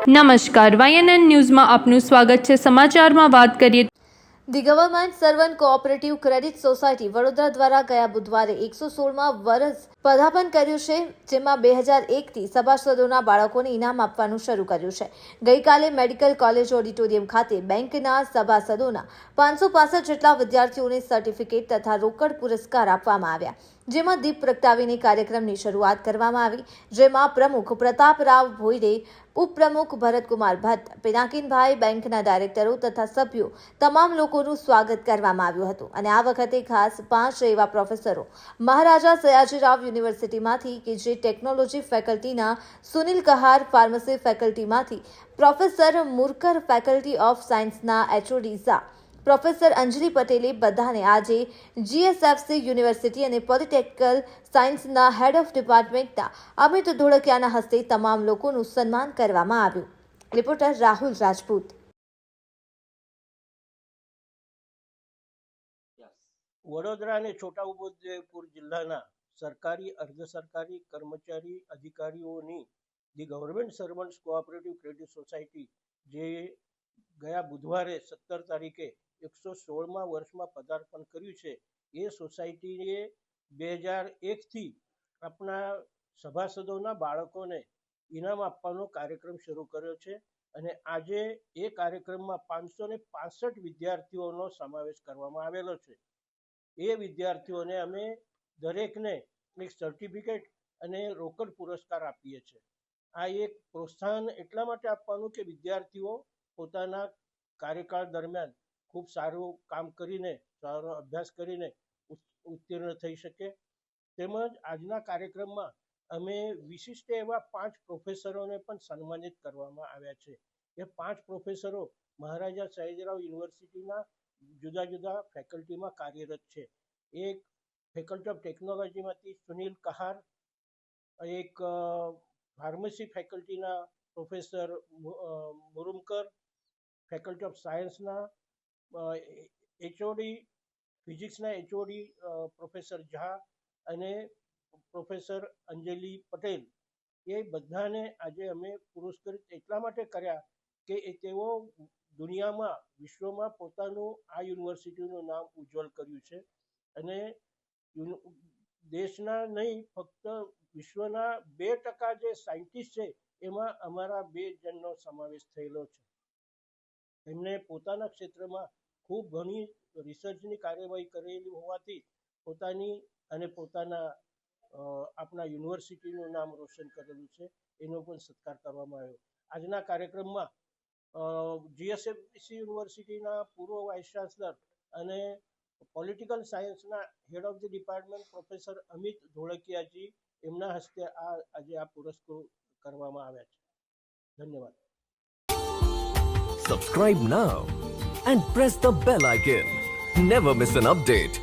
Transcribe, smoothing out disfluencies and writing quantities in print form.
નમસ્કાર, YNN ન્યૂઝમાં આપનું સ્વાગત છે। સમાચારમાં વાત કરીએ। The government servant cooperative credit society Vadodara દ્વારા ગયા બુધવારે 116માં વર્ષ પદાર્પણ કર્યું છે, જેમાં 2001થી સભાસદોના બાળકોને ઇનામ આપવાનું શરૂ કર્યું છે। ગઈકાલે મેડિકલ કોલેજ ઓડિટોરિયમ ખાતે બેંકના સભાસદોના 565 જેટલા વિદ્યાર્થીઓને સર્ટિફિકેટ તથા રોકડ પુરસ્કાર આપવામાં આવ્યા, જેમાં દીપ પ્રગટાવીને કાર્યક્રમની શરૂઆત કરવામાં આવી, જેમાં પ્રમુખ પ્રતાપરાવ ભોયરે, ઉપપ્રમુખ ભરતકુમાર ભટ્ટ, પિનાકીનભાઈ, બેંકના ડાયરેક્ટરો તથા સભ્યો તમામ લોકોનું સ્વાગત કરવામાં આવ્યું હતું। અને આ વખતે ખાસ 5 એવા પ્રોફેસરો મહારાજા સયાજીરાવ યુનિવર્સિટીમાંથી કે જે ટેકનોલોજી ફેકલ્ટીના સુનિલ કહાર, ફાર્મસી ફેકલ્ટીમાંથી પ્રોફેસર મુરકર, ફેકલ્ટી ઓફ સાયન્સના HOD ઝા, પ્રોફેસર અંજલિ પટેલે બધાને આજે GSFC યુનિવર્સિટી અને પોલિટેકનિકલ સાયન્સના હેડ ઓફ ડિપાર્ટમેન્ટના અમિત ધોળકિયાના હસ્તે તમામ લોકોનું સન્માન કરવામાં આવ્યું। રિપોર્ટર રાહુલ રાજપૂત। વડોદરા અને છોટાઉદેપુર જિલ્લાના સરકારી, અર્ધ સરકારી કર્મચારી અધિકારીઓની the government servants cooperative credit society જે ગયા બુધવારે 17 તારીખે 116મા વર્ષમાં પદાર્પણ કર્યું છે, એ સોસાયટીએ 2001થી આપણા સભાસદોના બાળકોને ઇનામ આપવાનો કાર્યક્રમ શરૂ કર્યો છે। અને આજે એ કાર્યક્રમમાં 565 વિદ્યાર્થીઓનો સમાવેશ કરવામાં આવેલો છે। એ વિદ્યાર્થીઓને અમે દરેકને એક સર્ટિફિકેટ અને રોકડ પુરસ્કાર આપીએ છીએ। આ એક પ્રોત્સાહન એટલા માટે આપવાનું કે વિદ્યાર્થીઓ પોતાના કાર્યકાળ દરમિયાન ખૂબ સારું કામ કરીને, સારો અભ્યાસ કરીને ઉત્તીર્ણ થઈ શકે। તેમજ આજના કાર્યક્રમમાં અમે વિશિષ્ટ એવા 5 પ્રોફેસરોને પણ સન્માનિત કરવામાં આવ્યા છે। એ 5 પ્રોફેસરો મહારાજા સયાજીરાવ યુનિવર્સિટીના જુદા જુદા ફેકલ્ટીમાં કાર્યરત છે। એક ફેકલ્ટી ઓફ ટેકનોલોજીમાંથી સુનિલ કહાર, એક ફાર્મસી ફેકલ્ટીના પ્રોફેસર મુરુમકર, ફેકલ્ટી ઓફ સાયન્સના HOD, ફિઝિક્સના HOD પ્રોફેસર ઝા અને પ્રોફેસર અંજલિ પટેલ, એ બધાને આજે અમે પુરસ્કૃત એટલા માટે કર્યા કે તેઓ દુનિયામાં, વિશ્વમાં પોતાનું આ યુનિવર્સિટીનું નામ ઉજ્જવલ કર્યું છે। અને દેશના નહીં, ફક્ત વિશ્વના 2% જે સાયન્ટિસ્ટ છે એમાં અમારા 2 જણનો સમાવેશ થયેલો છે। એમને પોતાના ક્ષેત્રમાં ખૂબ ઘણી રિસર્ચની કાર્યવાહી કરેલી હોવાથી પોતાની અને પોતાના આપણા યુનિવર્સિટીનું નામ રોશન કરેલું છે। એનો પણ સત્કાર કરવામાં આવ્યો। આજના કાર્યક્રમમાં GSFC યુનિવર્સિટીના પૂર્વ વાઇસ ચાન્સલર અને પોલિટિકલ સાયન્સના head of the department professor Amit ધોળકિયાજી, એમના હસ્તે આજે આ પુરસ્કાર કરવામાં આવ્યા છે। ધન્યવાદ। Subscribe now and press the bell icon. Never miss an update.